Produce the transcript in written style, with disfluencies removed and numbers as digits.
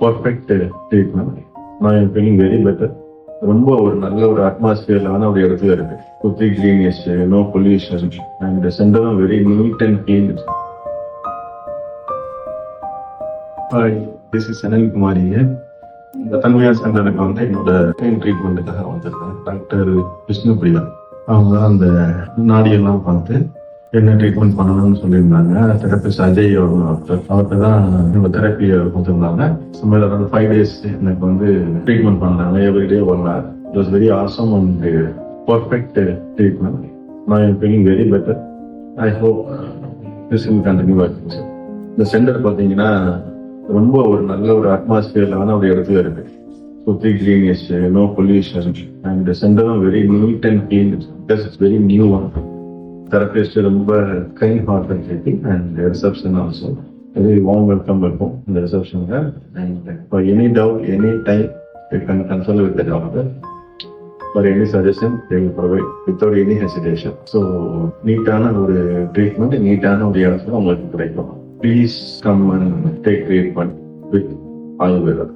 Perfect treatment. நான் feeling very better. ரொம்ப ஒரு நல்ல ஒரு அட்மாஸ்பியர்லான ஒரு இடத்துல இருக்கு. சுத்தி கிரீனிஷ், நோ பொல்யூஷன் அண்ட் சென்டரும் very neat and clean. Hi, this is Anilkumar here. இந்த தன்மையா சென்டருக்கு வந்து என்னோட ட்ரீட்மெண்ட்டுக்காக வந்திருக்கேன். டாக்டர் விஷ்ணுபிரியா அவங்க அந்த நாடியெல்லாம் பார்த்து என்ன ட்ரீட்மெண்ட் பண்ணணும்னு சொல்லியிருந்தாங்க. தெரபிஸ்ட் அஜய் அவர்கிட்ட தான் என்னோட தெரப்பியை கொடுத்துருந்தாங்க. சும்மா அரௌண்ட் 5 days எனக்கு வந்து ட்ரீட்மெண்ட் பண்ணாங்க. Everyday 1 hour. It was very awesome and perfect treatment. நான் feeling very better. I hope this will continue working sir. இந்த சென்டர் பார்த்தீங்கன்னா ரொம்ப ஒரு நல்ல ஒரு அட்மாஸ்பியர்லான ஒரு இடத்துல இருக்கு. சுத்தி கிரீனிஷ், நோ பொல்யூஷன் அண்ட் சென்டரும் very neat and clean. Because it's very new one. Therapist ரொம்ப kind hearted treating and reception also very warm welcome இருக்கும் இந்த ரிசப்ஷனுக்கு. And for any doubt any time you can consult with the doctor. For any suggestion they will provide without any hesitation. So நீட்டான ஒரு treatment நீட்டான ஒரு இடத்துல உங்களுக்கு கிடைக்கும். Please come and take treatment with Ayurveda.